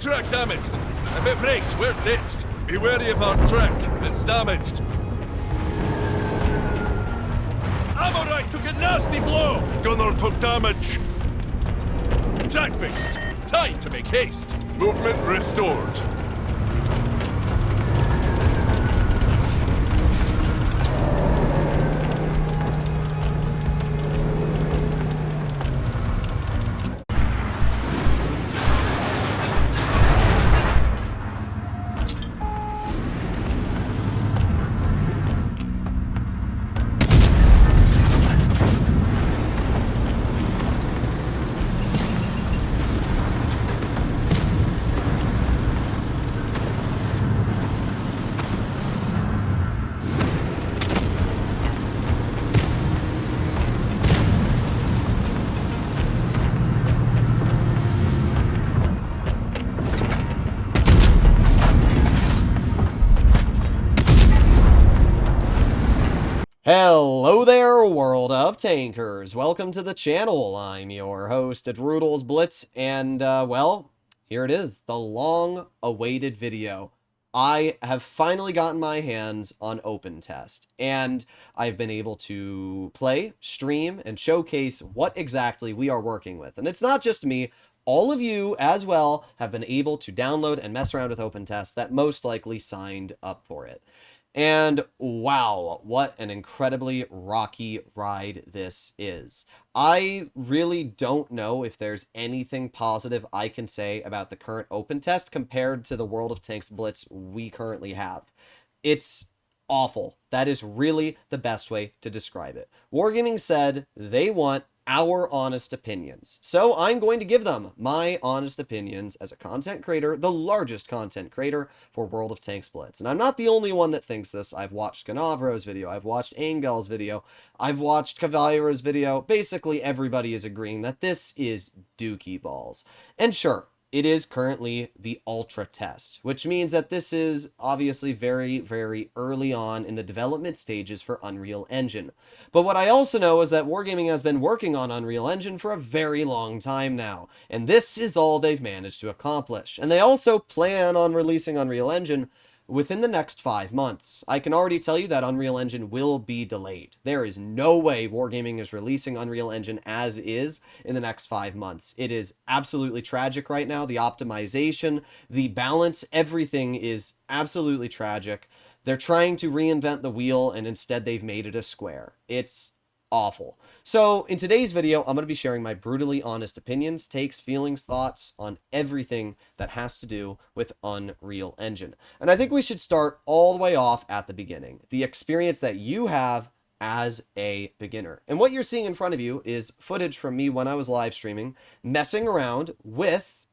Track damaged. If it breaks, we're ditched. Be wary of our track. It's damaged. Ammo rack took a nasty blow. Gunner took damage. Track fixed. Time to make haste. Movement restored. Hello there, world of tankers. Welcome to the channel. I'm your host at Rudol's Blitz, and well, here it is, the long-awaited video. I have finally gotten my hands on Open Test, and I've been able to play, stream, and showcase what exactly we are working with. And it's not just me. All of you, as well, have been able to download and mess around with Open Test that most likely signed up for it. And wow, what an incredibly rocky ride this is. I really don't know if there's anything positive I can say about the current Open Test compared to the World of Tanks Blitz we currently have. It's awful. That is really the best way to describe it. Wargaming said they want our honest opinions. So I'm going to give them my honest opinions as a content creator, the largest content creator for World of Tanks Blitz. And I'm not the only one that thinks this. I've watched Ganavro's video, I've watched Angel's video, I've watched Cavaliero's video. Basically everybody is agreeing that this is dookie balls. And sure, it is currently the Ultra Test, which means that this is obviously very, very early on in the development stages for Unreal Engine. But what I also know is that Wargaming has been working on Unreal Engine for a very long time now, and this is all they've managed to accomplish. And they also plan on releasing Unreal Engine within the next 5 months. I can already tell you that Unreal Engine will be delayed. There is no way Wargaming is releasing Unreal Engine as is in the next 5 months. It is absolutely tragic right now. The optimization, the balance, everything is absolutely tragic. They're trying to reinvent the wheel, and instead they've made it a square. It's awful. So in today's video, I'm going to be sharing my brutally honest opinions, takes, feelings, thoughts on everything that has to do with Unreal Engine. And I think we should start all the way off at the beginning. The experience that you have as a beginner. And what you're seeing in front of you is footage from me when I was live streaming, messing around with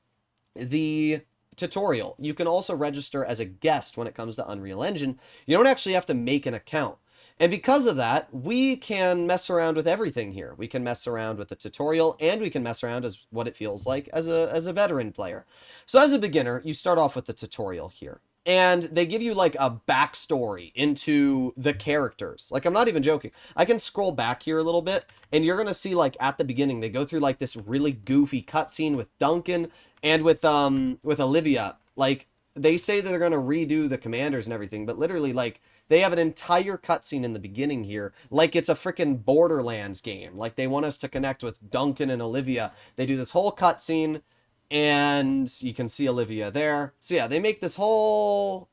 the tutorial. You can also register as a guest when it comes to Unreal Engine. You don't actually have to make an account. And because of that, we can mess around with everything here. We can mess around with the tutorial, and we can mess around as what it feels like as a veteran player. So as a beginner, you start off with the tutorial here. And they give you like a backstory into the characters. Like, I'm not even joking. I can scroll back here a little bit, and you're going to see, like, at the beginning, they go through like this really goofy cutscene with Duncan and with Olivia. Like, they say that they're going to redo the commanders and everything, but literally, like, they have an entire cutscene in the beginning here, like it's a freaking Borderlands game. Like, they want us to connect with Duncan and Olivia. They do this whole cutscene, and you can see Olivia there. So yeah, they make this whole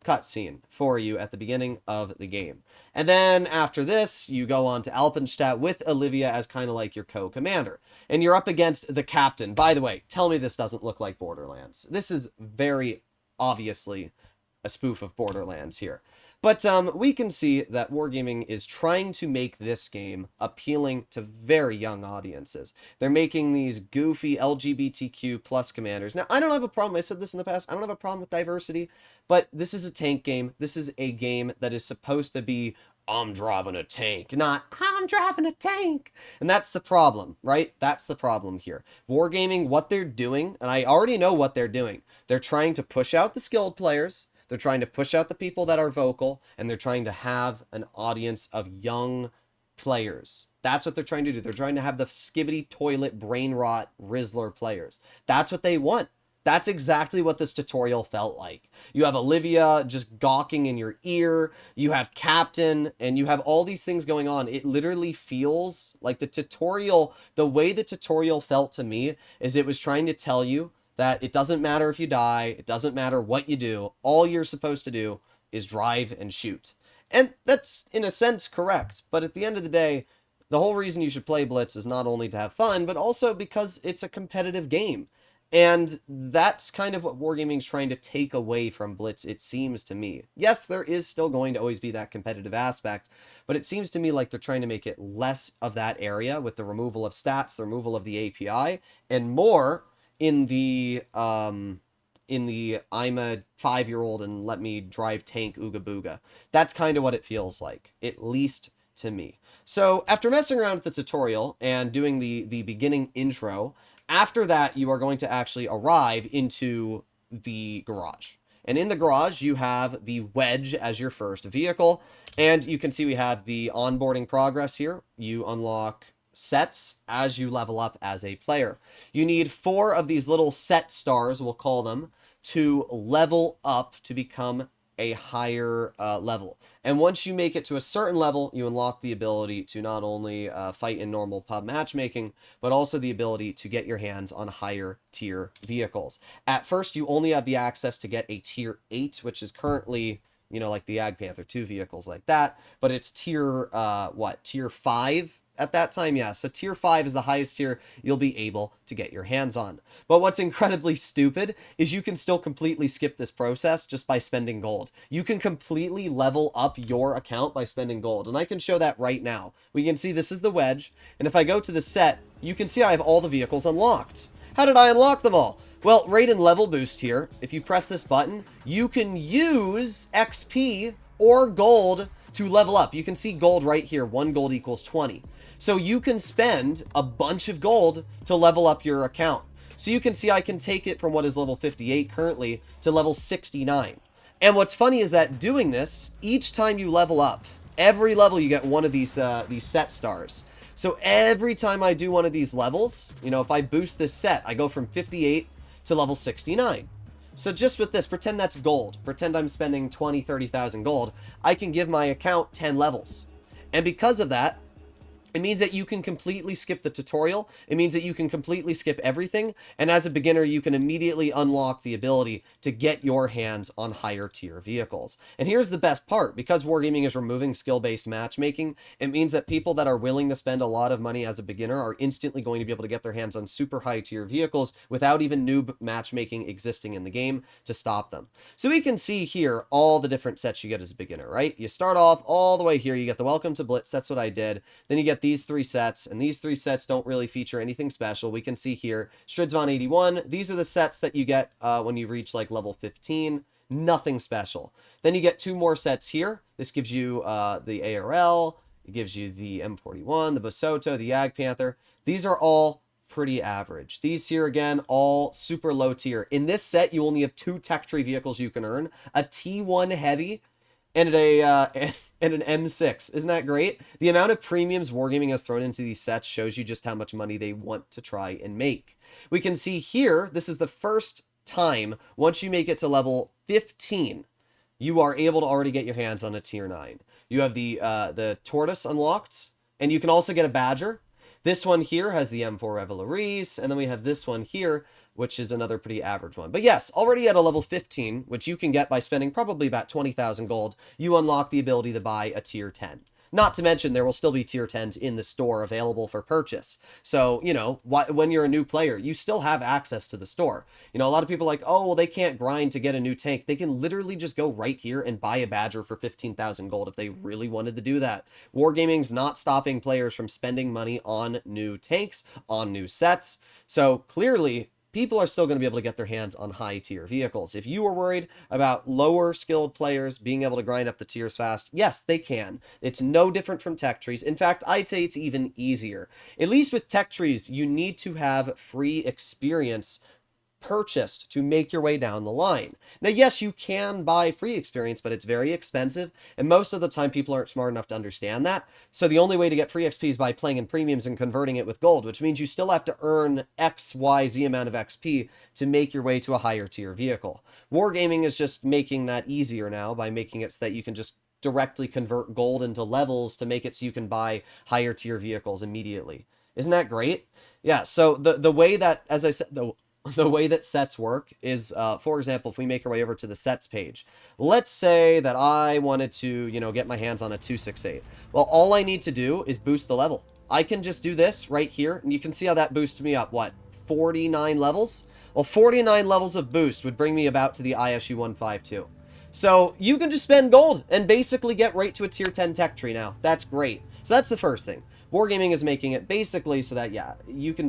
cutscene for you at the beginning of the game. And then after this, you go on to Alpenstadt with Olivia as kind of like your co-commander. And you're up against the captain. By the way, tell me this doesn't look like Borderlands. This is very obviously a spoof of Borderlands here. But we can see that Wargaming is trying to make this game appealing to very young audiences. They're making these goofy LGBTQ plus commanders. Now, I don't have a problem, I said this in the past, I don't have a problem with diversity, but this is a tank game. This is a game that is supposed to be, I'm driving a tank, not, I'm driving a tank. And that's the problem, right? That's the problem here. Wargaming, what they're doing, and I already know what they're doing, they're trying to push out the skilled players. They're trying to push out the people that are vocal, and they're trying to have an audience of young players. That's what they're trying to do. They're trying to have the skibbity toilet brain rot Rizzler players. That's what they want. That's exactly what this tutorial felt like. You have Olivia just gawking in your ear, you have Captain, and you have all these things going on. It literally feels like the tutorial, the way the tutorial felt to me is it was trying to tell you that it doesn't matter if you die, it doesn't matter what you do, all you're supposed to do is drive and shoot. And that's, in a sense, correct, but at the end of the day, the whole reason you should play Blitz is not only to have fun, but also because it's a competitive game. And that's kind of what Wargaming's trying to take away from Blitz, it seems to me. Yes, there is still going to always be that competitive aspect, but it seems to me like they're trying to make it less of that area with the removal of stats, the removal of the API, and more in the I'm a 5-year-old and let me drive tank ooga booga. That's kind of what it feels like, at least to me. So after messing around with the tutorial and doing the beginning intro, after that, you are going to actually arrive into the garage. And in the garage, you have the Wedge as your first vehicle. And you can see we have the onboarding progress here. You unlock sets as you level up as a player. You need 4 of these little set stars, we'll call them, to level up to become a higher level. And once you make it to a certain level, you unlock the ability to not only fight in normal pub matchmaking, but also the ability to get your hands on higher tier vehicles. At first, you only have the access to get a tier 8, which is currently, you know, like the Ag Panther 2 vehicles like that, but it's tier, tier 5 at that time, yeah. So tier 5 is the highest tier you'll be able to get your hands on. But what's incredibly stupid is you can still completely skip this process just by spending gold. You can completely level up your account by spending gold. And I can show that right now. We can see this is the Wedge. And if I go to the set, you can see I have all the vehicles unlocked. How did I unlock them all? Well, right in level boost here, if you press this button, you can use XP or gold to level up. You can see gold right here. 1 gold equals 20. So you can spend a bunch of gold to level up your account. So you can see I can take it from what is level 58 currently to level 69. And what's funny is that doing this, each time you level up, every level you get one of these set stars. So every time I do one of these levels, you know, if I boost this set, I go from 58 to level 69. So just with this, pretend that's gold. Pretend I'm spending 20, 30,000 gold. I can give my account 10 levels. And because of that, it means that you can completely skip the tutorial. It means that you can completely skip everything. And as a beginner, you can immediately unlock the ability to get your hands on higher tier vehicles. And here's the best part. Because Wargaming is removing skill-based matchmaking, it means that people that are willing to spend a lot of money as a beginner are instantly going to be able to get their hands on super high tier vehicles without even noob matchmaking existing in the game to stop them. So we can see here all the different sets you get as a beginner, right? You start off all the way here. You get the Welcome to Blitz. That's what I did. Then you get these 3 sets, and these 3 sets don't really feature anything special. We can see here Stridsvon 81. These are the sets that you get when you reach like level 15. Nothing special. Then you get 2 more sets here. This gives you the ARL, it gives you the M41, the Basoto, the Ag Panther. These are all pretty average. These here again, all super low tier. In this set, you only have 2 tech tree vehicles you can earn, a T1 heavy and an M6. Isn't that great? The amount of premiums Wargaming has thrown into these sets shows you just how much money they want to try and make. We can see here, this is the first time, once you make it to level 15, you are able to already get your hands on a tier 9. You have the Tortoise unlocked, and you can also get a Badger. This one here has the M4 Revelries, and then we have this one here, which is another pretty average one. But yes, already at a level 15, which you can get by spending probably about 20,000 gold, you unlock the ability to buy a tier 10. Not to mention, there will still be tier 10s in the store available for purchase. So, you know, when you're a new player, you still have access to the store. You know, a lot of people are like, oh, well, they can't grind to get a new tank. They can literally just go right here and buy a Badger for 15,000 gold if they really wanted to do that. Wargaming's not stopping players from spending money on new tanks, on new sets. So clearly, people are still going to be able to get their hands on high tier vehicles. If you were worried about lower skilled players being able to grind up the tiers fast, yes, they can. It's no different from tech trees. In fact, I'd say it's even easier. At least with tech trees, you need to have free experience purchased to make your way down the line. Now, yes, you can buy free experience, but it's very expensive, and most of the time people aren't smart enough to understand that. So the only way to get free XP is by playing in premiums and converting it with gold, which means you still have to earn X, Y, Z amount of XP to make your way to a higher tier vehicle. Wargaming is just making that easier now by making it so that you can just directly convert gold into levels to make it so you can buy higher tier vehicles immediately. Isn't that great? Yeah, so the way that, as I said, the way that sets work is, for example, if we make our way over to the sets page, let's say that I wanted to, you know, get my hands on a 268. Well, all I need to do is boost the level. I can just do this right here, and you can see how that boosted me up, what, 49 levels? Well, 49 levels of boost would bring me about to the ISU 152. So you can just spend gold and basically get right to a tier 10 tech tree now. That's great. So that's the first thing. Wargaming is making it basically so that, yeah, you can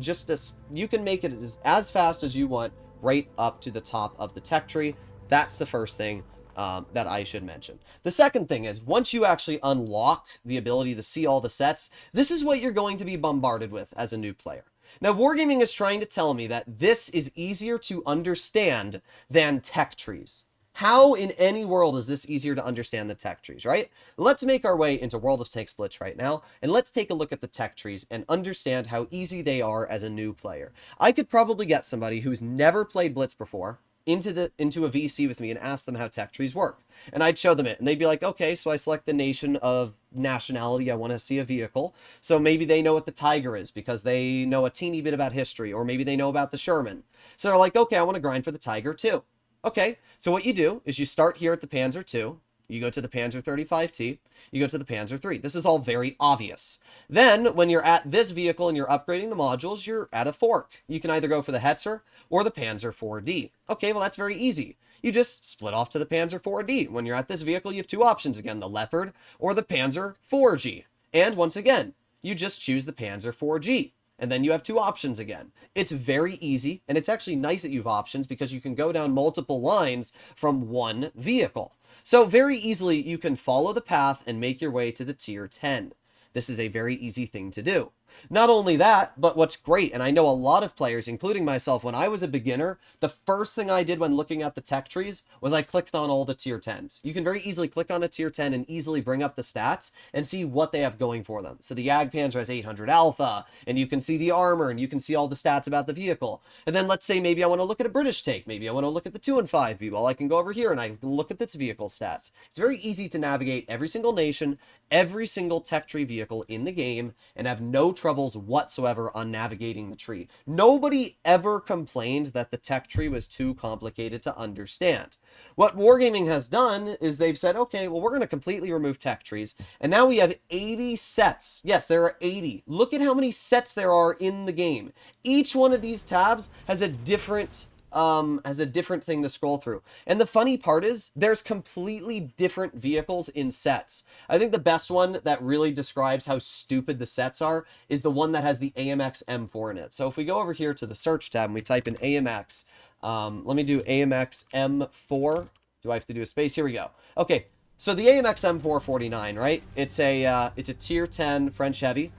make it as fast as you want right up to the top of the tech tree. That's the first thing that I should mention. The second thing is, once you actually unlock the ability to see all the sets, this is what you're going to be bombarded with as a new player. Now, Wargaming is trying to tell me that this is easier to understand than tech trees. How in any world is this easier to understand than tech trees, right? Let's make our way into World of Tanks Blitz right now, and let's take a look at the tech trees and understand how easy they are as a new player. I could probably get somebody who's never played Blitz before into a VC with me and ask them how tech trees work. And I'd show them it, and they'd be like, okay, so I select the nation of nationality, I want to see a vehicle. So maybe they know what the Tiger is because they know a teeny bit about history, or maybe they know about the Sherman. So they're like, okay, I want to grind for the Tiger too. Okay, so what you do is you start here at the Panzer II, you go to the Panzer 35T, you go to the Panzer III. This is all very obvious. Then, when you're at this vehicle and you're upgrading the modules, you're at a fork. You can either go for the Hetzer or the Panzer 4D. Okay, well that's very easy. You just split off to the Panzer 4D. When you're at this vehicle, you have two options again, the Leopard or the Panzer 4G. And once again, you just choose the Panzer 4G. And then you have two options again. It's very easy, and it's actually nice that you have options because you can go down multiple lines from one vehicle. So very easily, you can follow the path and make your way to the tier 10. This is a very easy thing to do. Not only that, but what's great, and I know a lot of players, including myself, when I was a beginner, the first thing I did when looking at the tech trees was I clicked on all the tier 10s. You can very easily click on a tier 10 and easily bring up the stats and see what they have going for them. So the Jagdpanzer has 800 alpha, and you can see the armor, and you can see all the stats about the vehicle. And then let's say maybe I want to look at a British tank, maybe I want to look at the 2 and 5B. Well, I can go over here and I can look at this vehicle stats. It's very easy to navigate every single nation, every single tech tree vehicle in the game, and have no troubles whatsoever on navigating the tree. Nobody ever complained that the tech tree was too complicated to understand. What Wargaming has done is they've said, okay, well, we're going to completely remove tech trees, and now we have 80 sets. Yes, there are 80. Look at how many sets there are in the game. Each one of these tabs has a different thing to scroll through. And the funny part is there's completely different vehicles in sets. I think the best one that really describes how stupid the sets are is the one that has the AMX M4 in it. So if we go over here to the search tab and we type in AMX, let me do AMX M4. Do I have to do a space? Here we go. Okay, so the AMX M449, right? It's a tier 10 French heavy.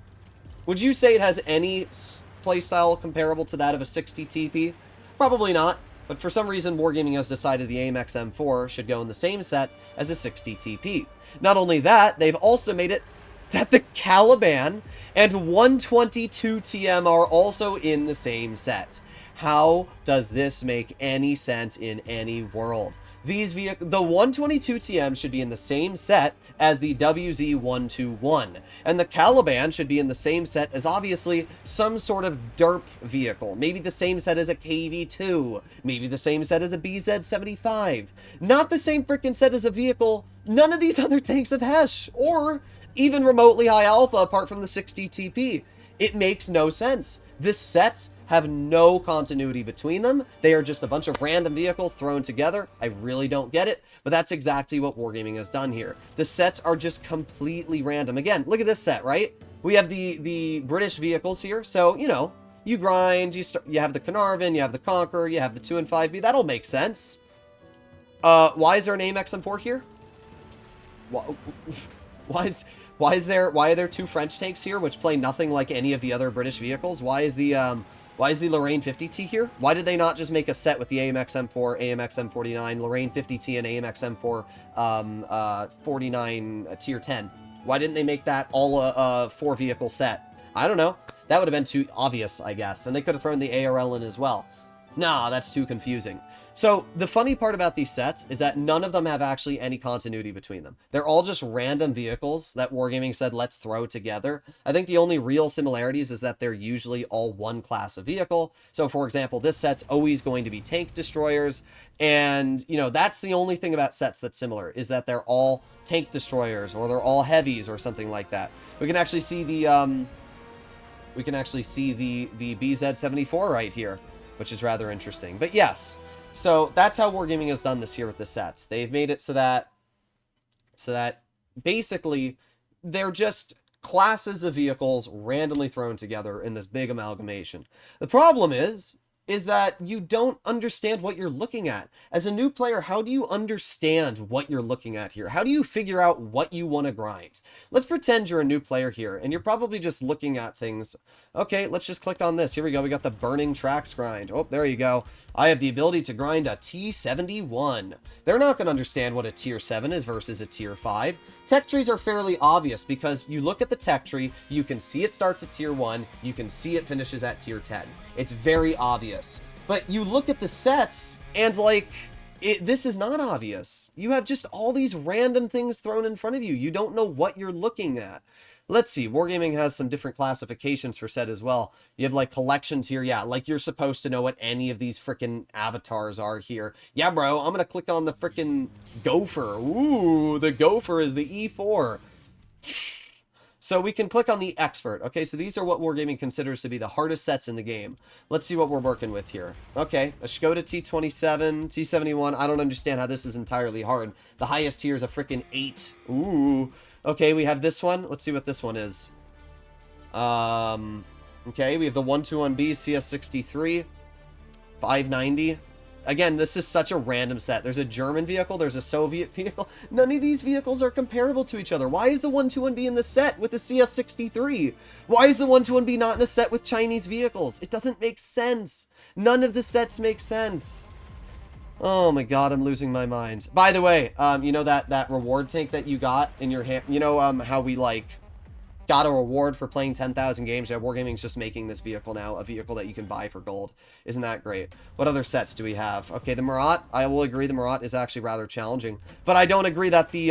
Would you say it has any playstyle comparable to that of a 60 TP? Probably not, but for some reason Wargaming has decided the AMX M4 should go in the same set as a 60 TP. Not only that, they've also made it that the Caliban and 122 TM are also in the same set. How does this make any sense in any world? The 122 TM should be in the same set as the WZ-121, and the Caliban should be in the same set as obviously some sort of derp vehicle. Maybe the same set as a KV-2, maybe the same set as a BZ-75. Not the same freaking set as a vehicle none of these other tanks have Hesh, or even remotely high alpha apart from the 60 TP. It makes no sense. The sets have no continuity between them. They are just a bunch of random vehicles thrown together. I really don't get it, but that's exactly what Wargaming has done here. The sets are just completely random. Again, look at this set, right? We have the British vehicles here, so, you know, you grind, you have the Carnarvon, you have the Conqueror, you have the 2 and 5B. That'll make sense. Why is there an AMX M4 here? Why are there 2 French tanks here which play nothing like any of the other British vehicles? Why is the Why is the Lorraine 50T here? Why did they not just make a set with the AMX M4, AMX M49, Lorraine 50T, and AMX M4 49 tier 10? Why didn't they make that all a 4-vehicle set? I don't know. That would have been too obvious, I guess. And they could have thrown the ARL in as well. Nah, that's too confusing. So the funny part about these sets is that none of them have actually any continuity between them. They're all just random vehicles that Wargaming said, let's throw together. I think the only real similarities is that they're usually all one class of vehicle. So for example, this set's always going to be tank destroyers. And, you know, that's the only thing about sets that's similar, is that they're all tank destroyers or they're all heavies or something like that. We can actually see the, the BZ-74 right here, which is rather interesting. But yes, so that's how Wargaming has done this year with the sets. They've made it so that basically they're just classes of vehicles randomly thrown together in this big amalgamation. The problem is that you don't understand what you're looking at. As a new player, how do you understand what you're looking at here? How do you figure out what you want to grind? Let's pretend you're a new player here, and you're probably just looking at things. Okay, let's just click on this. Here we go. We got the Burning Tracks grind. Oh, there you go. I have the ability to grind a T71. They're not going to understand what a tier 7 is versus a tier 5. Tech trees are fairly obvious because you look at the tech tree, you can see it starts at tier 1, you can see it finishes at tier 10. It's very obvious. But you look at the sets, and like, this is not obvious. You have just all these random things thrown in front of you. You don't know what you're looking at. Let's see, Wargaming has some different classifications for set as well. You have like collections here, yeah, like you're supposed to know what any of these freaking avatars are here. Yeah, bro, I'm gonna click on the freaking Gopher. Ooh, the Gopher is the E4. So we can click on the Expert. Okay, so these are what Wargaming considers to be the hardest sets in the game. Let's see what we're working with here. Okay, a Skoda T27, T71. I don't understand how this is entirely hard. The highest tier is a freaking 8. Ooh. Okay, we have this one. Let's see what this one is. Okay, we have the 121B CS63, 590. Again, this is such a random set. There's a German vehicle, there's a Soviet vehicle. None of these vehicles are comparable to each other. Why is the 121B in the set with the CS63? Why is the 121B not in a set with Chinese vehicles? It doesn't make sense. None of the sets make sense. Oh my god, I'm losing my mind. By the way, you know that reward tank that you got in your hand? You know how we, like, got a reward for playing 10,000 games? Yeah, Wargaming's just making this vehicle now, a vehicle that you can buy for gold. Isn't that great? What other sets do we have? Okay, the Murat. I will agree the Murat is actually rather challenging. But I don't agree that the,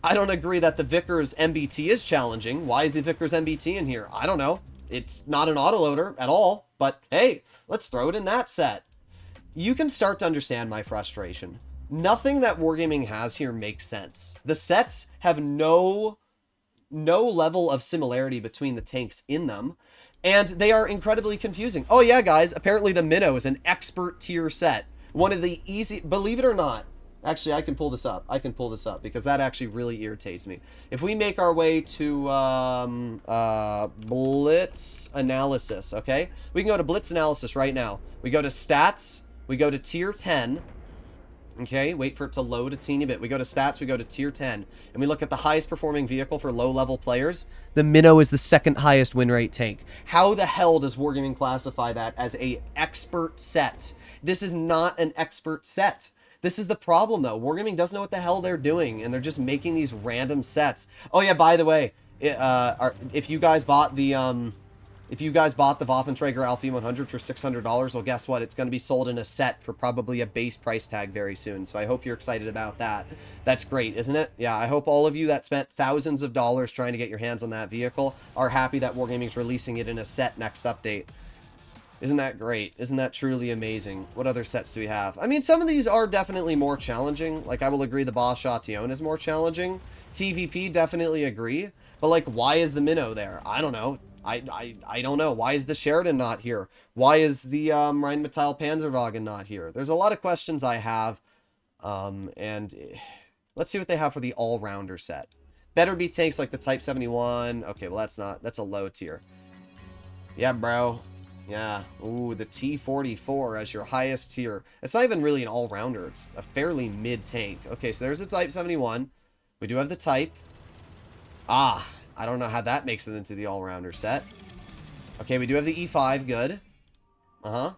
Vickers MBT is challenging. Why is the Vickers MBT in here? I don't know. It's not an autoloader at all. But, hey, let's throw it in that set. You can start to understand my frustration. Nothing that Wargaming has here makes sense. The sets have no level of similarity between the tanks in them, and they are incredibly confusing. Oh yeah, guys, apparently the Minnow is an expert tier set. One of the easy, believe it or not, actually I can pull this up. Because that actually really irritates me. If we make our way to Blitz Analysis, okay? We can go to Blitz Analysis right now. We go to Stats, we go to tier 10. Okay, wait for it to load a teeny bit. We go to stats, we go to tier 10, and we look at the highest performing vehicle for low-level players. The Minnow is the second highest win rate tank. How the hell does Wargaming classify that as a expert set? This is not an expert set. This is the problem, though. Wargaming doesn't know what the hell they're doing, and they're just making these random sets. Oh yeah, by the way, if you guys bought the Waffenträger Alpha 100 for $600, well, guess what? It's going to be sold in a set for probably a base price tag very soon. So I hope you're excited about that. That's great, isn't it? Yeah, I hope all of you that spent thousands of dollars trying to get your hands on that vehicle are happy that Wargaming's releasing it in a set next update. Isn't that great? Isn't that truly amazing? What other sets do we have? I mean, some of these are definitely more challenging. Like, I will agree the Boss Chatillon is more challenging. TVP, definitely agree. But, like, why is the Minnow there? I don't know. I don't know. Why is the Sheridan not here? Why is the Rheinmetall Panzerwagen not here? There's a lot of questions I have. And let's see what they have for the all-rounder set. Better be tanks like the Type 71. Okay, well, that's a low tier. Yeah, bro. Yeah. Ooh, the T44 as your highest tier. It's not even really an all-rounder. It's a fairly mid-tank. Okay, so there's the Type 71. We do have the Type. I don't know how that makes it into the all-rounder set. Okay, we do have the E5, good. Uh-huh.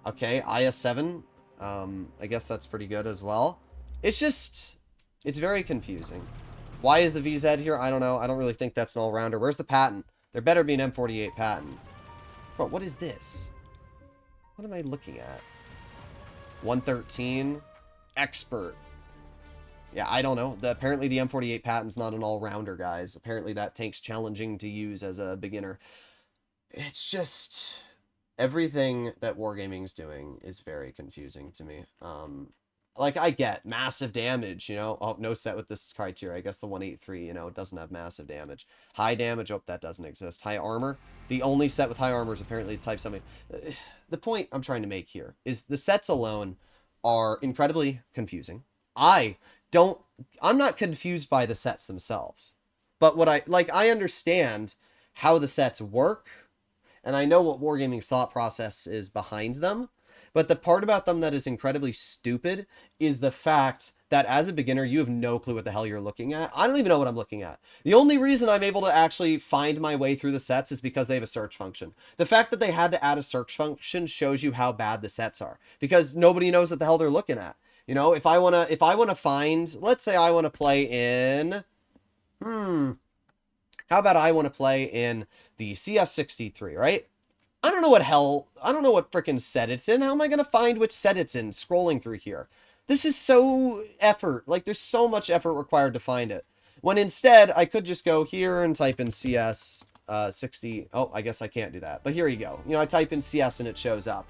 Okay, IS-7. I guess that's pretty good as well. It's very confusing. Why is the VZ here? I don't know. I don't really think that's an all-rounder. Where's the patent? There better be an M48 patent. Bro, what is this? What am I looking at? 113. Expert. Yeah, I don't know. Apparently the M48 patent's not an all-rounder, guys. Apparently that tank's challenging to use as a beginner. It's just... everything that Wargaming's doing is very confusing to me. Like, I get massive damage, you know? Oh, no set with this criteria. I guess the 183, you know, doesn't have massive damage. High damage, oh, that doesn't exist. High armor. The only set with high armor is apparently Type 7. The point I'm trying to make here is the sets alone are incredibly confusing. I'm not confused by the sets themselves. But I understand how the sets work, and I know what Wargaming's thought process is behind them, but the part about them that is incredibly stupid is the fact that as a beginner, you have no clue what the hell you're looking at. I don't even know what I'm looking at. The only reason I'm able to actually find my way through the sets is because they have a search function. The fact that they had to add a search function shows you how bad the sets are, because nobody knows what the hell they're looking at. You know, if I wanna find, let's say I want to play in, how about I want to play in the CS63, right? I don't know what freaking set it's in. How am I going to find which set it's in scrolling through here? This is so effort. Like, there's so much effort required to find it. When instead, I could just go here and type in CS 60. Oh, I guess I can't do that. But here you go. You know, I type in CS and it shows up.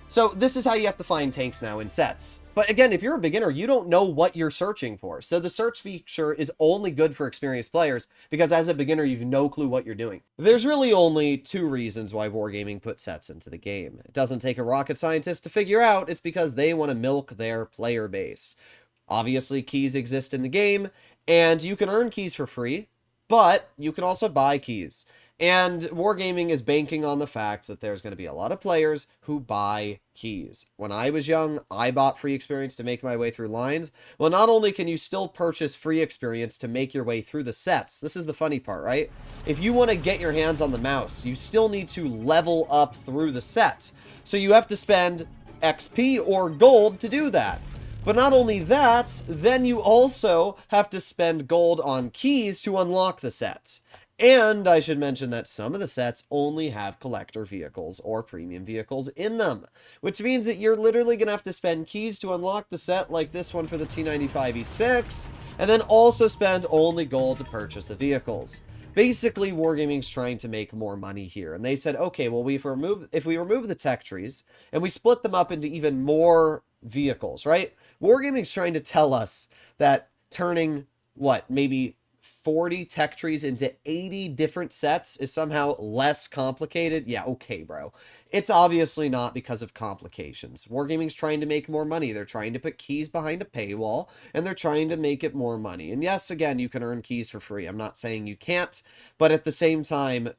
So this is how you have to find tanks now in sets. But again, if you're a beginner, you don't know what you're searching for. So the search feature is only good for experienced players, because as a beginner, you've no clue what you're doing. There's really only two reasons why Wargaming put sets into the game. It doesn't take a rocket scientist to figure out. It's because they want to milk their player base. Obviously, keys exist in the game, and you can earn keys for free, but you can also buy keys. And Wargaming is banking on the fact that there's going to be a lot of players who buy keys. When I was young, I bought free experience to make my way through lines. Well, not only can you still purchase free experience to make your way through the sets, this is the funny part, right? If you want to get your hands on the mouse, you still need to level up through the set. So you have to spend XP or gold to do that. But not only that, then you also have to spend gold on keys to unlock the set. And I should mention that some of the sets only have collector vehicles or premium vehicles in them, which means that you're literally going to have to spend keys to unlock the set, like this one for the T95E6, and then also spend only gold to purchase the vehicles. Basically, Wargaming's trying to make more money here, and they said, okay, well, if we remove the tech trees, and we split them up into even more vehicles, right? Wargaming's trying to tell us that turning, maybe 40 tech trees into 80 different sets is somehow less complicated. Yeah, okay, bro. It's obviously not because of complications. Wargaming's trying to make more money. They're trying to put keys behind a paywall, and they're trying to make it more money. And yes, again, you can earn keys for free. I'm not saying you can't, but at the same time,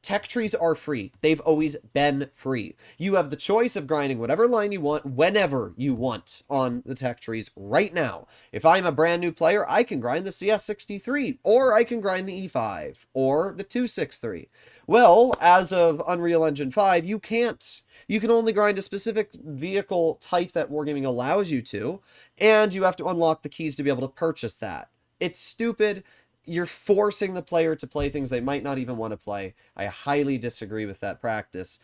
tech trees are free. They've always been free. You have the choice of grinding whatever line you want, whenever you want on the tech trees right now. If I'm a brand new player, I can grind the CS63, or I can grind the E5, or the 263. Well, as of Unreal Engine 5, you can't. You can only grind a specific vehicle type that Wargaming allows you to, and you have to unlock the keys to be able to purchase that. It's stupid. You're forcing the player to play things they might not even want to play. I highly disagree with that practice.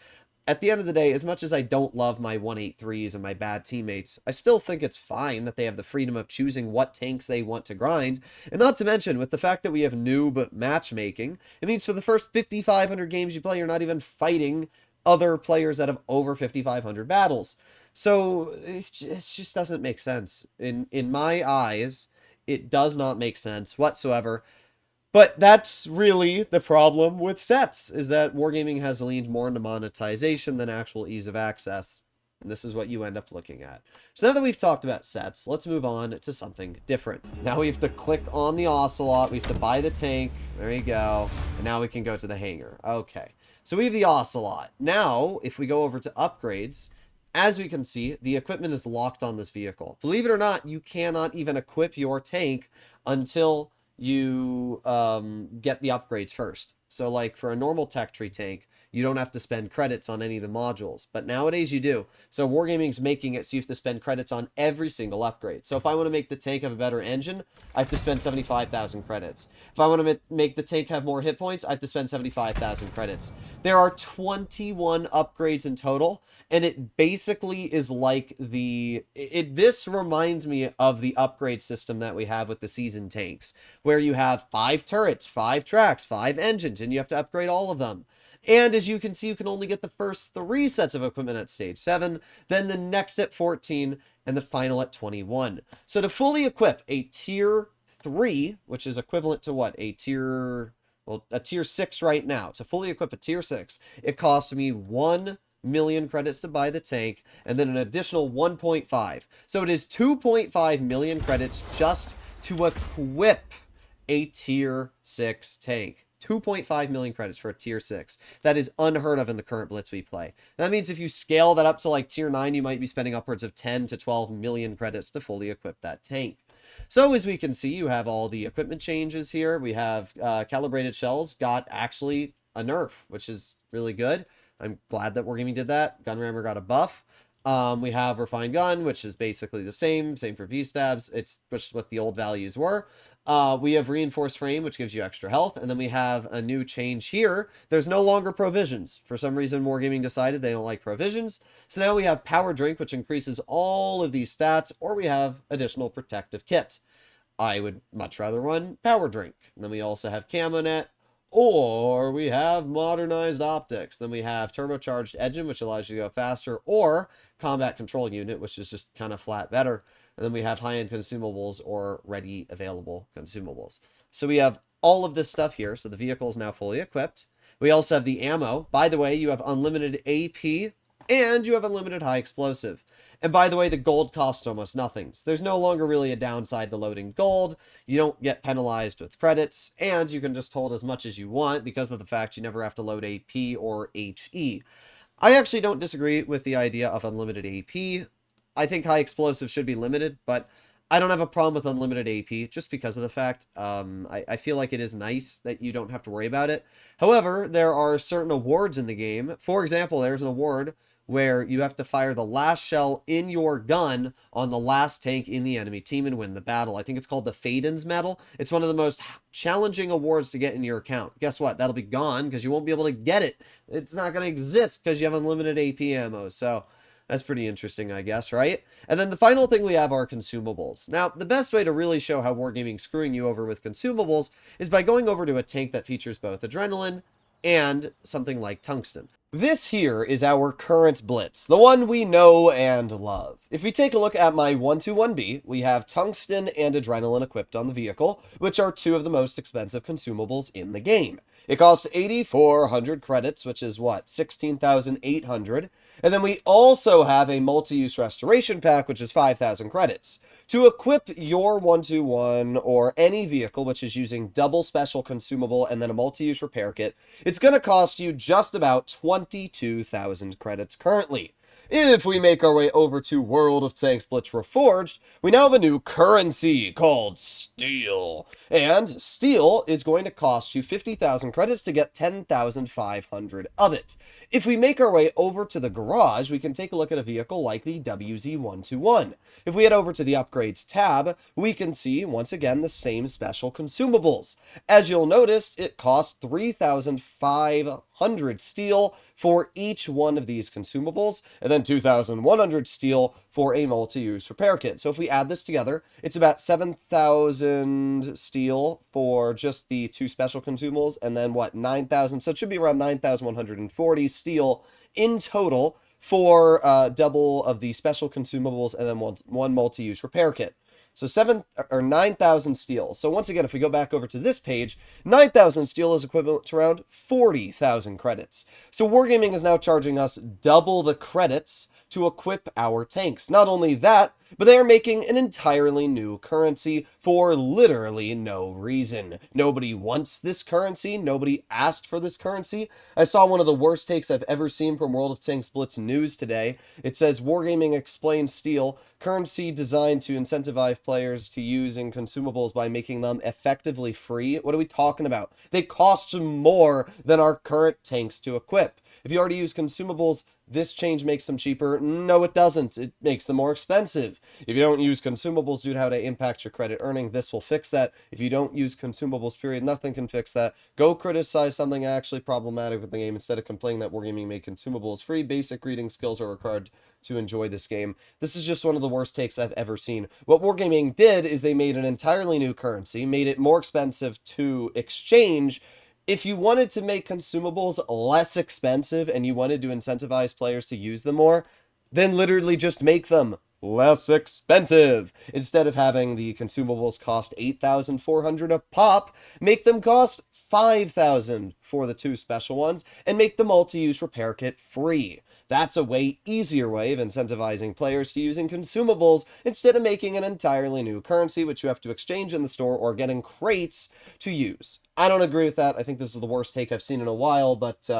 At the end of the day, as much as I don't love my 183s and my bad teammates, I still think it's fine that they have the freedom of choosing what tanks they want to grind. And not to mention, with the fact that we have noob matchmaking, it means for the first 5,500 games you play, you're not even fighting other players that have over 5,500 battles. So it just doesn't make sense. In my eyes, it does not make sense whatsoever. But that's really the problem with sets, is that Wargaming has leaned more into monetization than actual ease of access. And this is what you end up looking at. So now that we've talked about sets, let's move on to something different. Now we have to click on the Ocelot, we have to buy the tank, there you go, and now we can go to the hangar. Okay, so we have the Ocelot. Now, if we go over to upgrades, as we can see, the equipment is locked on this vehicle. Believe it or not, you cannot even equip your tank until you get the upgrades first. So like for a normal tech tree tank, you don't have to spend credits on any of the modules. But nowadays you do. So Wargaming's making it so you have to spend credits on every single upgrade. So if I want to make the tank have a better engine, I have to spend 75,000 credits. If I want to make the tank have more hit points, I have to spend 75,000 credits. There are 21 upgrades in total, and it basically is like this reminds me of the upgrade system that we have with the season tanks, where you have 5 turrets, 5 tracks, 5 engines, and you have to upgrade all of them. And as you can see, you can only get the first 3 sets of equipment at stage 7, then the next at 14, and the final at 21. So to fully equip a tier 3, which is equivalent to what? A tier 6 right now. To fully equip a tier 6, it cost me 1 million credits to buy the tank, and then an additional 1.5. So it is 2.5 million credits just to equip a tier 6 tank. 2.5 million credits for a tier 6. That is unheard of in the current Blitz we play. That means if you scale that up to like tier 9, you might be spending upwards of 10 to 12 million credits to fully equip that tank. So as we can see, you have all the equipment changes here. We have calibrated shells got actually a nerf, which is really good. I'm glad that Wargaming did that. Gun rammer got a buff. We have refined gun, which is basically the same for V-stabs. It's just what the old values were. We have reinforced frame, which gives you extra health, and then we have a new change here. There's no longer provisions. For some reason, Wargaming decided they don't like provisions. So now we have power drink, which increases all of these stats, or we have additional protective kit. I would much rather run power drink. And then we also have camo net, or we have modernized optics. Then we have turbocharged engine, which allows you to go faster, or combat control unit, which is just kind of flat better. And then we have high-end consumables or ready available consumables. So we have all of this stuff here. So the vehicle is now fully equipped. We also have the ammo. By the way, you have unlimited AP and you have unlimited high explosive. And by the way, the gold costs almost nothing. So there's no longer really a downside to loading gold. You don't get penalized with credits, and you can just hold as much as you want because of the fact you never have to load AP or HE. I actually don't disagree with the idea of unlimited AP. I think high explosive should be limited, but I don't have a problem with unlimited AP just because of the fact I feel like it is nice that you don't have to worry about it. However, there are certain awards in the game. For example, there's an award where you have to fire the last shell in your gun on the last tank in the enemy team and win the battle. I think it's called the Faden's Medal. It's one of the most challenging awards to get in your account. Guess what? That'll be gone because you won't be able to get it. It's not going to exist because you have unlimited AP ammo. So that's pretty interesting, I guess, right? And then the final thing we have are consumables. Now, the best way to really show how Wargaming's screwing you over with consumables is by going over to a tank that features both adrenaline and something like tungsten. This here is our current Blitz, the one we know and love. If we take a look at my 121B, we have tungsten and adrenaline equipped on the vehicle, which are 2 of the most expensive consumables in the game. It costs 8,400 credits, which is what, 16,800. And then we also have a multi-use restoration pack, which is 5,000 credits. To equip your 121 or any vehicle which is using double special consumable and then a multi-use repair kit, it's going to cost you just about 22,000 credits currently. If we make our way over to World of Tanks Blitz Reforged, we now have a new currency called Steel. And Steel is going to cost you 50,000 credits to get 10,500 of it. If we make our way over to the garage, we can take a look at a vehicle like the WZ121. If we head over to the Upgrades tab, we can see, once again, the same special consumables. As you'll notice, it costs 3,500 steel for each one of these consumables, and then 2,100 steel for a multi-use repair kit. So if we add this together, it's about 7,000 steel for just the 2 special consumables, and then what, 9,000? So it should be around 9,140 steel in total for double of the special consumables and then one multi-use repair kit. So 9,000 steel. So once again, if we go back over to this page, 9,000 steel is equivalent to around 40,000 credits. So Wargaming is now charging us double the credits to equip our tanks. Not only that, but they are making an entirely new currency for literally no reason. Nobody wants this currency. Nobody asked for this currency. I saw one of the worst takes I've ever seen from World of Tanks Blitz News today. It says, Wargaming explains Steel, currency designed to incentivize players to use in consumables by making them effectively free. What are we talking about? They cost more than our current tanks to equip. If you already use consumables, this change makes them cheaper. No, it doesn't. It makes them more expensive. If you don't use consumables due to how they impact your credit earning, this will fix that. If you don't use consumables, period, nothing can fix that. Go criticize something actually problematic with the game instead of complaining that Wargaming made consumables free. Basic reading skills are required to enjoy this game. This is just one of the worst takes I've ever seen. What Wargaming did is they made an entirely new currency, made it more expensive to exchange. If you wanted to make consumables less expensive and you wanted to incentivize players to use them more, then literally just make them less expensive. Instead of having the consumables cost $8,400 a pop, make them cost $5,000 for the 2 special ones, and make the multi-use repair kit free. That's a way easier way of incentivizing players to using consumables instead of making an entirely new currency which you have to exchange in the store or get in crates to use. I don't agree with that. I think this is the worst take I've seen in a while, but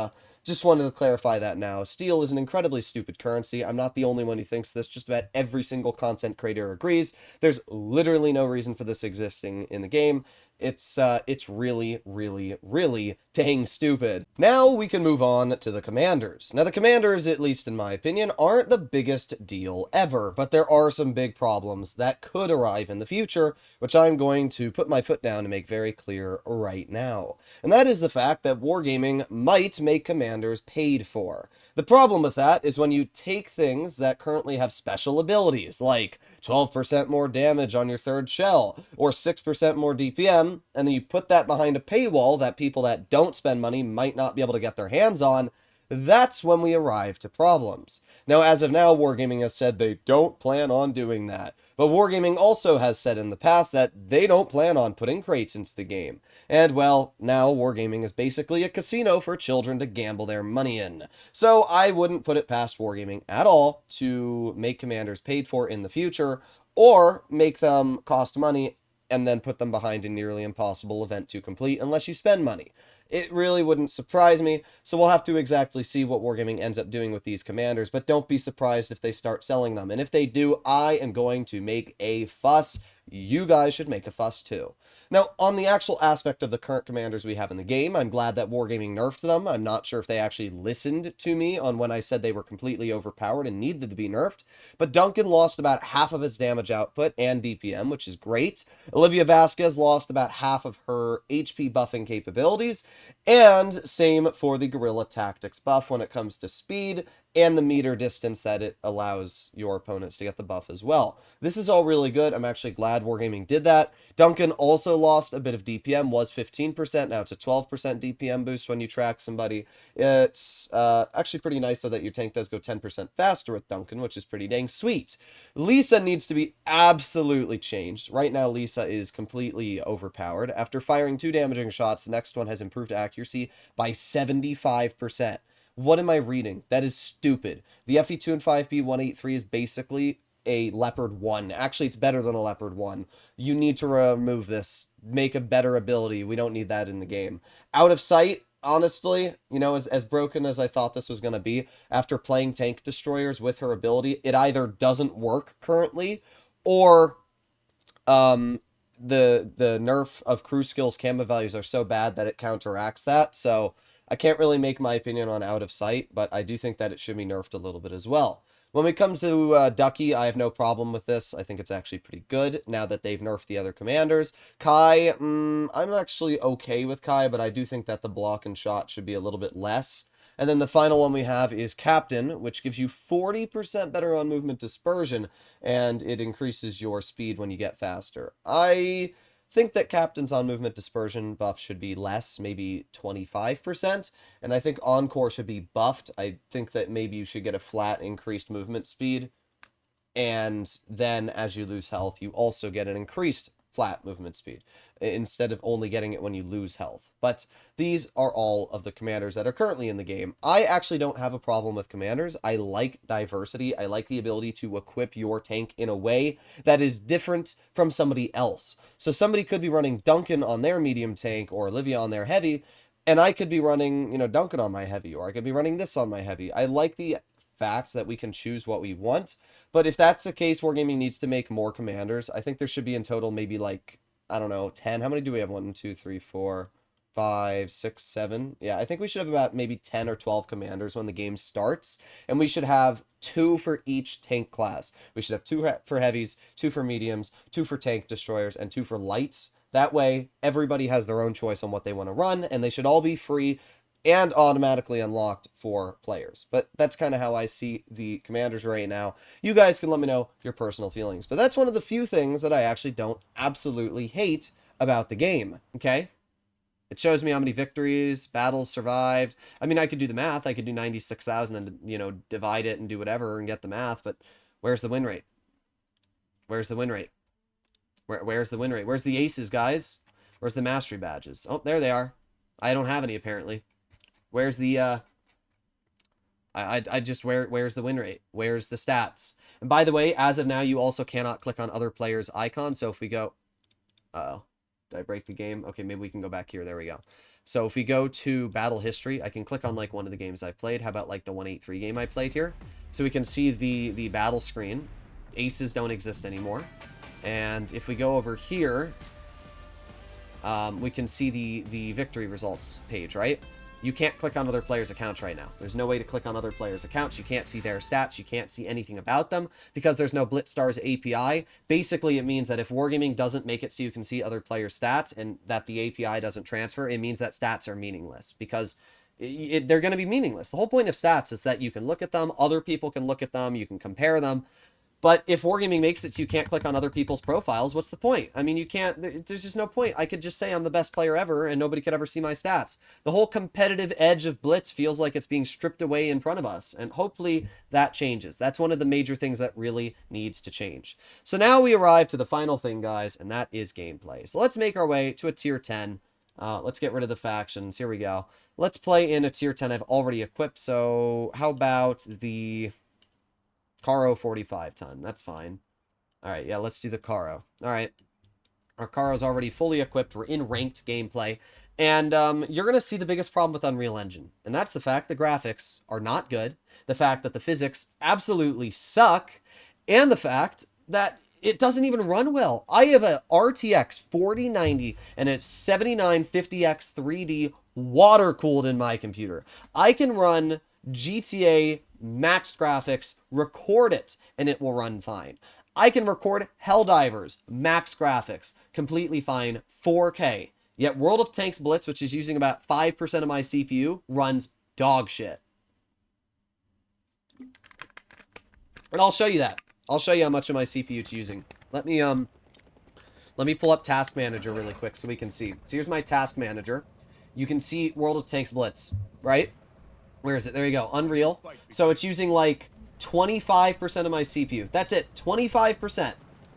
just wanted to clarify that now. Steel is an incredibly stupid currency. I'm not the only one who thinks this. Just about every single content creator agrees. There's literally no reason for this existing in the game. It's really, really, really dang stupid. Now we can move on to the commanders. Now the commanders, at least in my opinion, aren't the biggest deal ever, but there are some big problems that could arrive in the future, which I'm going to put my foot down to make very clear right now. And that is the fact that Wargaming might make commanders paid for. The problem with that is when you take things that currently have special abilities, like 12% more damage on your 3rd shell, or 6% more DPM, and then you put that behind a paywall that people that don't spend money might not be able to get their hands on, that's when we arrive to problems. Now, as of now, Wargaming has said they don't plan on doing that. But Wargaming also has said in the past that they don't plan on putting crates into the game. And, well, now Wargaming is basically a casino for children to gamble their money in. So I wouldn't put it past Wargaming at all to make commanders paid for in the future, or make them cost money and then put them behind a nearly impossible event to complete unless you spend money. It really wouldn't surprise me, so we'll have to exactly see what Wargaming ends up doing with these commanders, but don't be surprised if they start selling them. And if they do, I am going to make a fuss. You guys should make a fuss too. Now, on the actual aspect of the current commanders we have in the game, I'm glad that Wargaming nerfed them. I'm not sure if they actually listened to me on when I said they were completely overpowered and needed to be nerfed, but Duncan lost about half of his damage output and DPM, which is great. Olivia Vasquez lost about half of her HP buffing capabilities, and same for the Guerrilla Tactics buff when it comes to speed and the meter distance that it allows your opponents to get the buff as well. This is all really good. I'm actually glad Wargaming did that. Duncan also lost a bit of DPM, was 15%, now it's a 12% DPM boost when you track somebody. It's actually pretty nice though that your tank does go 10% faster with Duncan, which is pretty dang sweet. Lisa needs to be absolutely changed. Right now Lisa is completely overpowered. After firing 2 damaging shots, the next one has improved accuracy by 75%. What am I reading? That is stupid. The FE2 and 5B 183 is basically a Leopard 1. Actually, it's better than a Leopard 1. You need to remove this. Make a better ability. We don't need that in the game. Out of sight, honestly, you know, as broken as I thought this was going to be, after playing Tank Destroyers with her ability, it either doesn't work currently, or the nerf of crew skills camera values are so bad that it counteracts that. So I can't really make my opinion on out of sight, but I do think that it should be nerfed a little bit as well. When it comes to Ducky, I have no problem with this. I think it's actually pretty good now that they've nerfed the other commanders. Kai, I'm actually okay with Kai, but I do think that the block and shot should be a little bit less. And then the final one we have is Captain, which gives you 40% better on movement dispersion, and it increases your speed when you get faster. I think that Captain's on movement dispersion buff should be less, maybe 25%, and I think Encore should be buffed. I think that maybe you should get a flat increased movement speed, and then as you lose health, you also get an increased flat movement speed instead of only getting it when you lose health. But these are all of the commanders that are currently in the game. I actually don't have a problem with commanders. I like diversity. I like the ability to equip your tank in a way that is different from somebody else. So somebody could be running Duncan on their medium tank or Olivia on their heavy, and I could be running, Duncan on my heavy, or I could be running this on my heavy. I like the fact that we can choose what we want, but if that's the case, Wargaming needs to make more commanders. I think there should be in total maybe like, I don't know, 10. How many do we have? 1, 2, 3, 4, 5, 6, 7. Yeah, I think we should have about maybe 10 or 12 commanders when the game starts, and we should have 2 for each tank class. We should have 2 for heavies, 2 for mediums, 2 for tank destroyers, and 2 for lights. That way, everybody has their own choice on what they want to run, and they should all be free and automatically unlocked for players. But that's kind of how I see the commanders right now. You guys can let me know your personal feelings. But that's one of the few things that I actually don't absolutely hate about the game, okay? It shows me how many victories, battles survived. I mean, I could do the math. I could do 96,000 and, divide it and do whatever and get the math. But where's the win rate? Where's the win rate? Where's the win rate? Where's the aces, guys? Where's the mastery badges? Oh, there they are. I don't have any, apparently. Where's the, where's the win rate? Where's the stats? And by the way, as of now, you also cannot click on other players' icons. So if we go, uh-oh, did I break the game? Okay, maybe we can go back here. There we go. So if we go to battle history, I can click on like one of the games I've played. How about like the 183 game I played here? So we can see the battle screen. Aces don't exist anymore. And if we go over here, we can see the victory results page, right? You can't click on other players' accounts right now. There's no way to click on other players' accounts. You can't see their stats. You can't see anything about them because there's no BlitzStars API. Basically, it means that if Wargaming doesn't make it so you can see other players' stats and that the API doesn't transfer, it means that stats are meaningless because they're going to be meaningless. The whole point of stats is that you can look at them, other people can look at them, you can compare them. But if Wargaming makes it so you can't click on other people's profiles, what's the point? I mean, you can't, there's just no point. I could just say I'm the best player ever and nobody could ever see my stats. The whole competitive edge of Blitz feels like it's being stripped away in front of us. And hopefully that changes. That's one of the major things that really needs to change. So now we arrive to the final thing, guys, and that is gameplay. So let's make our way to a tier 10. Let's get rid of the factions. Here we go. Let's play in a tier 10 I've already equipped. So how about the Caro 45 ton? That's fine. All right, yeah, let's do the Caro. All right. Our Caro's already fully equipped. We're in ranked gameplay. And you're going to see the biggest problem with Unreal Engine. And that's the fact the graphics are not good. The fact that the physics absolutely suck. And the fact that it doesn't even run well. I have a RTX 4090 and it's 7950X 3D water-cooled in my computer. I can run GTA maxed graphics, record it, and it will run fine. I can record Helldivers, max graphics, completely fine, 4K. Yet World of Tanks Blitz, which is using about 5% of my CPU, runs dog shit. And I'll show you that. I'll show you how much of my CPU it's using. Let me pull up Task Manager really quick so we can see. So here's my Task Manager. You can see World of Tanks Blitz, right? Where is it? There you go. Unreal. So it's using like 25% of my CPU. That's it. 25%.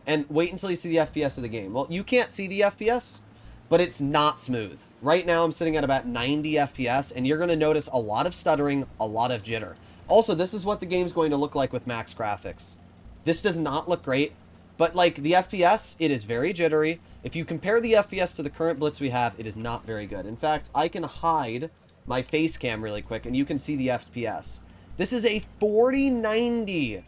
And wait until you see the FPS of the game. Well, you can't see the FPS, but it's not smooth. Right now I'm sitting at about 90 FPS, and you're going to notice a lot of stuttering, a lot of jitter. Also, this is what the game's going to look like with max graphics. This does not look great, but like the FPS, it is very jittery. If you compare the FPS to the current Blitz we have, it is not very good. In fact, I can hide my face cam really quick and you can see the FPS. This is a 4090.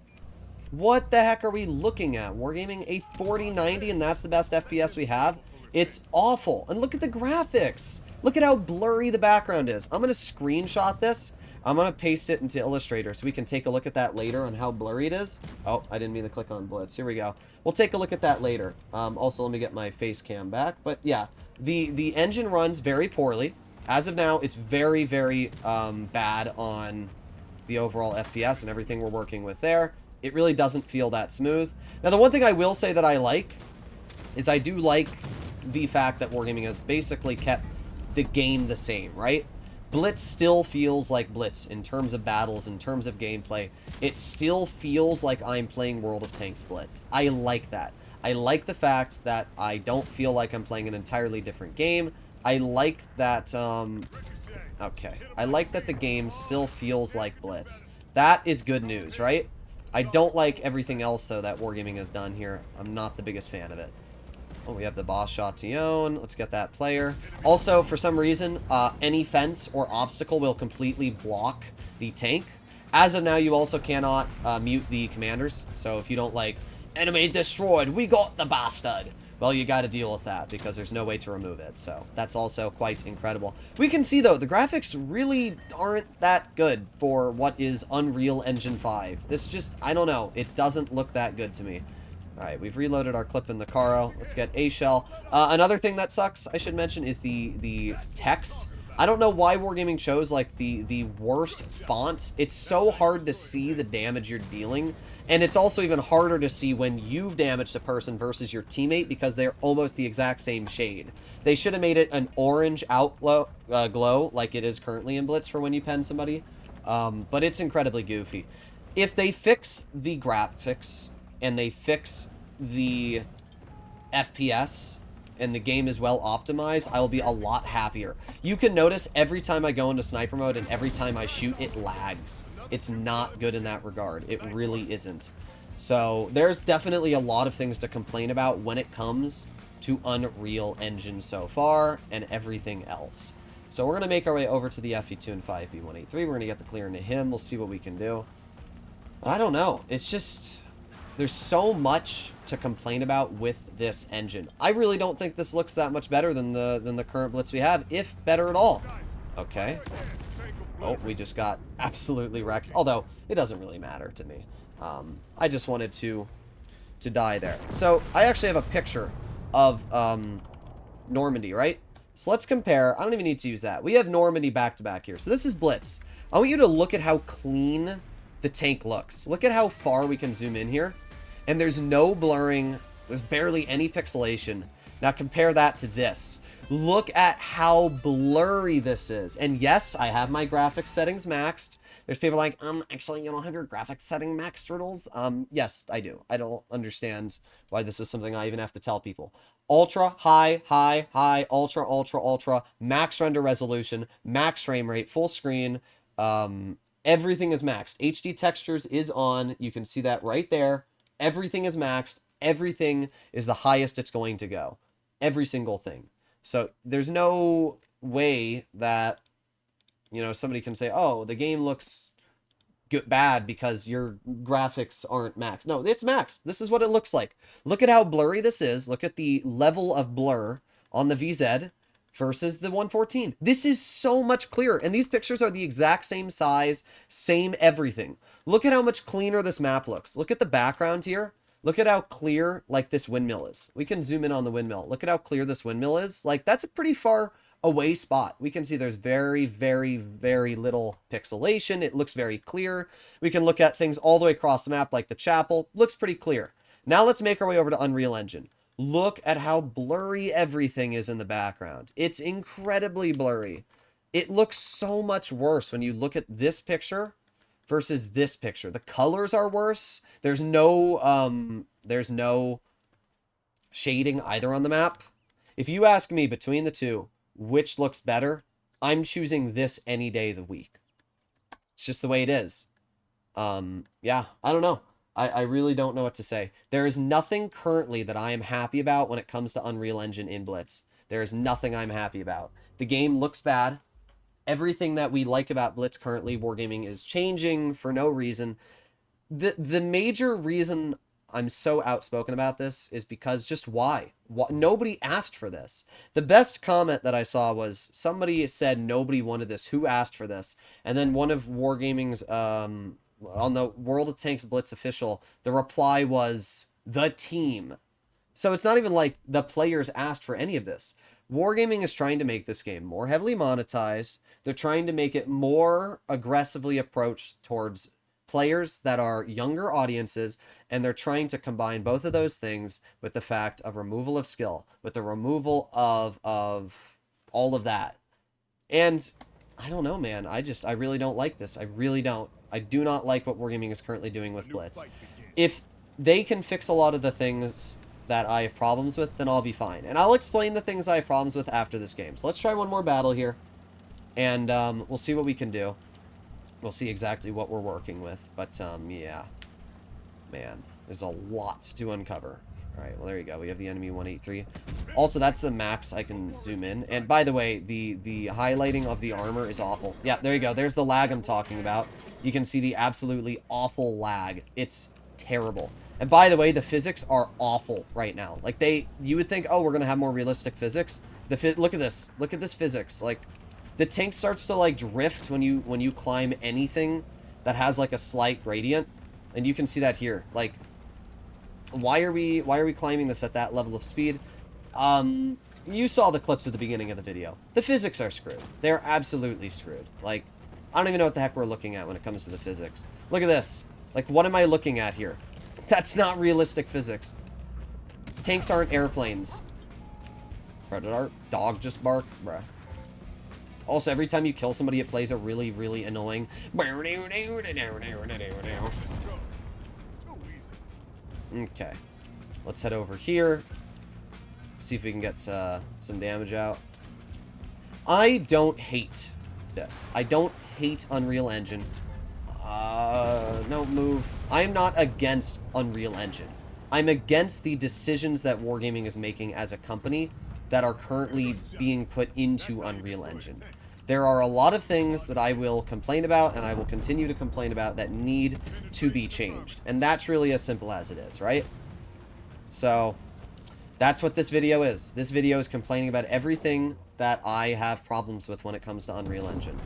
What the heck are we looking at? Wargaming a 4090 and that's the best FPS we have? It's awful. And look at the graphics. Look at how blurry the background is. I'm going to screenshot this. I'm going to paste it into Illustrator so we can take a look at that later on how blurry it is. Oh, I didn't mean to click on Blitz. Here we go. We'll take a look at that later. Also, let me get my face cam back. But yeah, the engine runs very poorly. As of now, it's very, very bad on the overall FPS and everything we're working with there. It really doesn't feel that smooth. Now, the one thing I will say that I like is I do like the fact that Wargaming has basically kept the game the same, right? Blitz still feels like Blitz in terms of battles, in terms of gameplay. It still feels like I'm playing World of Tanks Blitz. I like that. I like the fact that I don't feel like I'm playing an entirely different game. I like that, okay. I like that the game still feels like Blitz. That is good news, right? I don't like everything else, though, that Wargaming has done here. I'm not the biggest fan of it. Oh, we have the boss Chatillon. Let's get that player. Also, for some reason, any fence or obstacle will completely block the tank. As of now, you also cannot mute the commanders. So if you don't like, enemy destroyed, we got the bastard. Well, you got to deal with that because there's no way to remove it. So that's also quite incredible. We can see, though, the graphics really aren't that good for what is Unreal Engine 5. This just, I don't know. It doesn't look that good to me. Alright, we've reloaded our clip in the Caro. Let's get a shell. Another thing that sucks, I should mention, is the text. I don't know why Wargaming chose, like, the worst font. It's so hard to see the damage you're dealing. And it's also even harder to see when you've damaged a person versus your teammate because they're almost the exact same shade. They should have made it an orange outglow, glow, like it is currently in Blitz for when you pen somebody. But it's incredibly goofy. If they fix the graphics and they fix the FPS and the game is well optimized, I will be a lot happier. You can notice every time I go into sniper mode and every time I shoot, it lags. It's not good in that regard. It really isn't. So there's definitely a lot of things to complain about when it comes to Unreal Engine so far and everything else. So we're going to make our way over to the FE2 and 5B183. We're going to get the clear into him. We'll see what we can do. But I don't know. It's just, there's so much to complain about with this engine. I really don't think this looks that much better than the current Blitz we have, if better at all. Okay. Oh, we just got absolutely wrecked. Although, it doesn't really matter to me. I just wanted to die there. So, I actually have a picture of Normandy, right? So let's compare. I don't even need to use that. We have Normandy back-to-back here. So this is Blitz. I want you to look at how clean the tank looks. Look at how far we can zoom in here. And there's no blurring. There's barely any pixelation. Now compare that to this. Look at how blurry this is. And yes, I have my graphics settings maxed. There's people like, actually, you don't have your graphics setting maxed, Riddles? Yes, I do. I don't understand why this is something I even have to tell people. Ultra, high, high, high, ultra, ultra, ultra, max render resolution, max frame rate, full screen. Everything is maxed. HD textures is on. You can see that right there. Everything is maxed. Everything is the highest it's going to go. Every single thing. So there's no way that, you know, somebody can say, oh, the game looks bad because your graphics aren't maxed. No, it's maxed. This is what it looks like. Look at how blurry this is. Look at the level of blur on the VZ versus the 114. This is so much clearer. And these pictures are the exact same size, same everything. Look at how much cleaner this map looks. Look at the background here. Look at how clear, like, this windmill is. We can zoom in on the windmill. Look at how clear this windmill is. Like, that's a pretty far away spot. We can see there's very, very, very little pixelation. It looks very clear. We can look at things all the way across the map, like the chapel. Looks pretty clear. Now let's make our way over to Unreal Engine. Look at how blurry everything is in the background. It's incredibly blurry. It looks so much worse when you look at this picture versus this picture. The colors are worse. There's no shading either on the map. If you ask me between the two, which looks better, I'm choosing this any day of the week. It's just the way it is. Yeah, I don't know. I really don't know what to say. There is nothing currently that I am happy about when it comes to Unreal Engine in Blitz. There is nothing I'm happy about. The game looks bad. Everything that we like about Blitz currently, Wargaming is changing for no reason. The major reason I'm so outspoken about this is because just why? Nobody asked for this. The best comment that I saw was somebody said nobody wanted this. Who asked for this? And then one of Wargaming's, on the World of Tanks Blitz official, the reply was the team. So it's not even like the players asked for any of this. Wargaming is trying to make this game more heavily monetized. They're trying to make it more aggressively approached towards players that are younger audiences, and they're trying to combine both of those things with the fact of removal of skill, with the removal of all of that. And I don't know, man. I really don't like this. I really don't. I do not like what Wargaming is currently doing with Blitz. If they can fix a lot of the things that I have problems with, then I'll be fine. And I'll explain the things I have problems with after this game. So let's try one more battle here. And we'll see what we can do. We'll see exactly what we're working with. But, yeah. Man, there's a lot to uncover. Alright, well, there you go. We have the enemy 183. Also, that's the max I can zoom in. And by the way, the highlighting of the armor is awful. Yeah, there you go. There's the lag I'm talking about. You can see the absolutely awful lag. It's terrible. And by the way, the physics are awful right now. Like, you would think, oh, we're going to have more realistic physics. Look at this. Look at this physics. Like, the tank starts to, like, drift when you climb anything that has, like, a slight gradient. And you can see that here. Like, why are we climbing this at that level of speed? You saw the clips at the beginning of the video. The physics are screwed. They're absolutely screwed. Like, I don't even know what the heck we're looking at when it comes to the physics. Look at this. Like, what am I looking at here? That's not realistic physics. Tanks aren't airplanes. Bro, did our dog just bark? Bruh. Also, every time you kill somebody, it plays a really, really annoying... Okay. Let's head over here. See if we can get some damage out. I don't hate this. I don't hate Unreal Engine. No, move. I'm not against Unreal Engine. I'm against the decisions that Wargaming is making as a company that are currently being put into Unreal Engine. There are a lot of things that I will complain about, and I will continue to complain about, that need to be changed. And that's really as simple as it is, right? So, that's what this video is. This video is complaining about everything that I have problems with when it comes to Unreal Engine.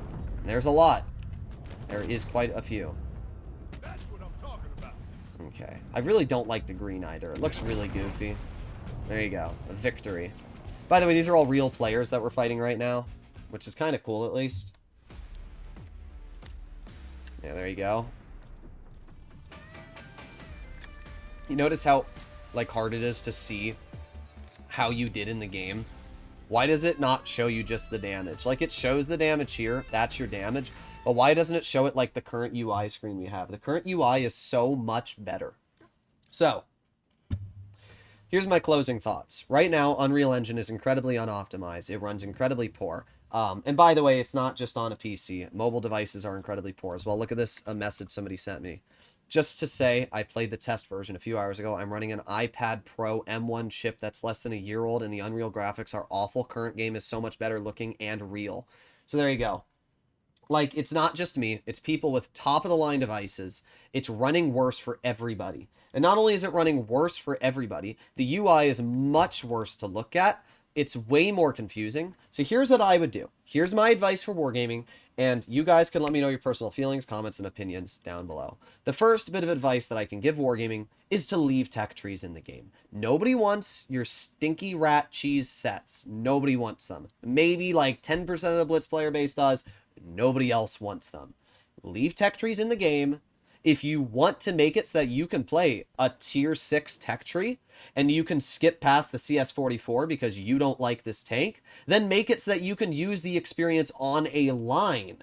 And there's a lot. There is quite a few. That's what I'm talking about. Okay. I really don't like the green either. It looks really goofy. There you go. A victory. By the way, these are all real players that we're fighting right now, which is kind of cool, at least. Yeah, there you go. You notice how, like, hard it is to see how you did in the game? Why does it not show you just the damage? Like, it shows the damage here. That's your damage. But why doesn't it show it like the current UI screen we have? The current UI is so much better. So, here's my closing thoughts. Right now, Unreal Engine is incredibly unoptimized. It runs incredibly poor. And by the way, it's not just on a PC. Mobile devices are incredibly poor as well. Look at this, a message somebody sent me. Just to say, I played the test version a few hours ago. I'm running an iPad Pro M1 chip that's less than a year old, and the Unreal graphics are awful. Current game is so much better looking and real. So there you go. Like, it's not just me. It's people with top-of-the-line devices. It's running worse for everybody. And not only is it running worse for everybody, the UI is much worse to look at. It's way more confusing. So here's what I would do. Here's my advice for Wargaming, and you guys can let me know your personal feelings, comments, and opinions down below. The first bit of advice that I can give Wargaming is to leave tech trees in the game. Nobody wants your stinky rat cheese sets. Nobody wants them. Maybe like 10% of the Blitz player base does. Nobody else wants them. Leave tech trees in the game. If you want to make it so that you can play a tier 6 tech tree and you can skip past the CS44 because you don't like this tank, then make it so that you can use the experience on a line.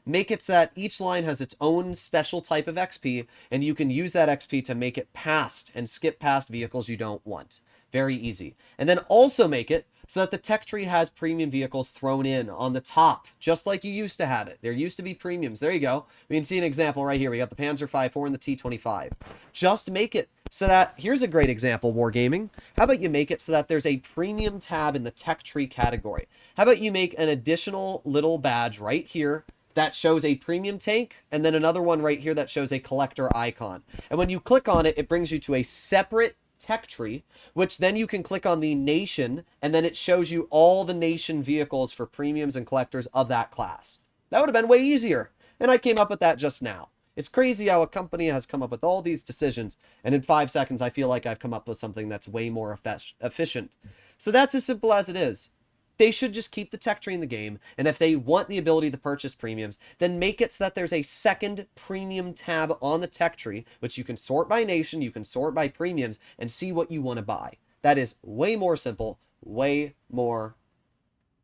Make it so that each line has its own special type of XP, and you can use that XP to make it past and skip past vehicles you don't want. Very easy. And then also make it so that the tech tree has premium vehicles thrown in on the top, just like you used to have it. There used to be premiums. There you go. We can see an example right here. We got the Panzer V4 and the T25. Just make it so that, here's a great example, Wargaming. How about you make it so that there's a premium tab in the tech tree category? How about you make an additional little badge right here that shows a premium tank, and then another one right here that shows a collector icon. And when you click on it, it brings you to a separate tech tree, which then you can click on the nation, and then it shows you all the nation vehicles for premiums and collectors of that class. That would have been way easier, and I came up with that just now. It's crazy how a company has come up with all these decisions, and in 5 seconds I feel like I've come up with something that's way more efficient. So that's as simple as it is. They should just keep the tech tree in the game, and if they want the ability to purchase premiums, then make it so that there's a second premium tab on the tech tree, which you can sort by nation, you can sort by premiums, and see what you want to buy. That is way more simple, way more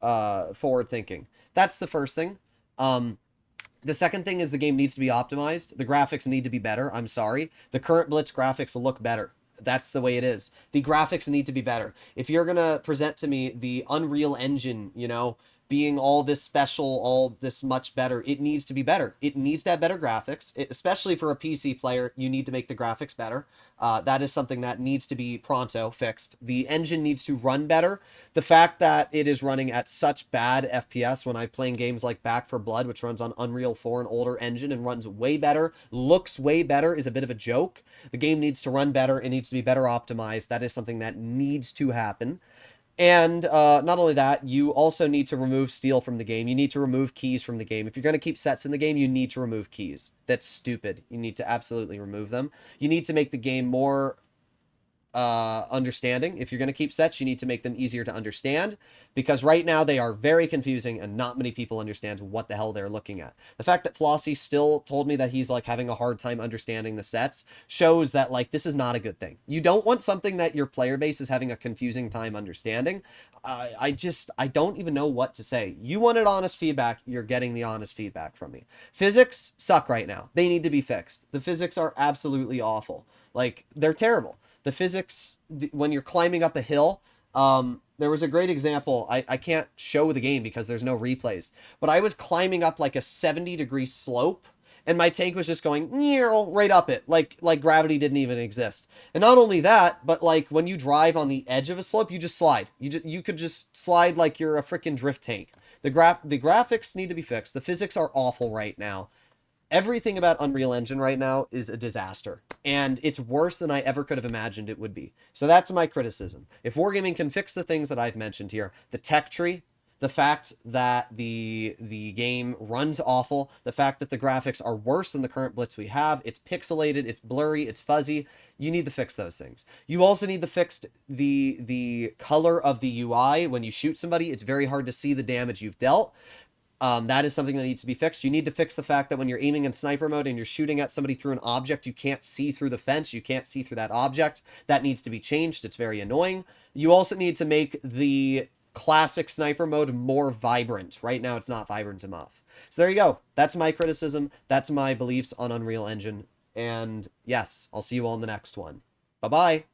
forward thinking. That's the first thing. The second thing is the game needs to be optimized. The graphics need to be better. I'm sorry. The current Blitz graphics look better. That's the way it is. The graphics need to be better. If you're gonna present to me the Unreal Engine, you know, being all this special, all this much better, it needs to be better. It needs to have better graphics, especially for a PC player. You need to make the graphics better. That is something that needs to be pronto fixed. The engine needs to run better. The fact that it is running at such bad FPS when I'm playing games like Back 4 Blood, which runs on Unreal 4, an older engine, and runs way better, looks way better, is a bit of a joke. The game needs to run better. It needs to be better optimized. That is something that needs to happen. And not only that, you also need to remove steel from the game. You need to remove keys from the game. If you're going to keep sets in the game, you need to remove keys. That's stupid. You need to absolutely remove them. You need to make the game more understanding. If you're going to keep sets, you need to make them easier to understand, because right now they are very confusing and not many people understand what the hell they're looking at. The fact that Flossie still told me that he's like having a hard time understanding the sets shows that like this is not a good thing. You don't want something that your player base is having a confusing time understanding. I don't even know what to say. You wanted honest feedback, you're getting the honest feedback from me. Physics suck right now. They need to be fixed. The physics are absolutely awful. Like, they're terrible. The physics, when you're climbing up a hill, there was a great example. I can't show the game because there's no replays, but I was climbing up like a 70-degree slope, and my tank was just going right up it, like gravity didn't even exist. And not only that, but like when you drive on the edge of a slope, you just slide. You could just slide like you're a freaking drift tank. The graphics need to be fixed. The physics are awful right now. Everything about Unreal Engine right now is a disaster, and it's worse than I ever could have imagined it would be. So that's my criticism. If Wargaming can fix the things that I've mentioned here, the tech tree, the fact that the game runs awful, the fact that the graphics are worse than the current Blitz we have, it's pixelated, it's blurry, it's fuzzy, you need to fix those things. You also need to fix the color of the UI. When you shoot somebody, it's very hard to see the damage you've dealt. That is something that needs to be fixed. You need to fix the fact that when you're aiming in sniper mode and you're shooting at somebody through an object, you can't see through the fence. You can't see through that object. That needs to be changed. It's very annoying. You also need to make the classic sniper mode more vibrant. Right now, it's not vibrant enough. So there you go. That's my criticism. That's my beliefs on Unreal Engine. And yes, I'll see you all in the next one. Bye-bye.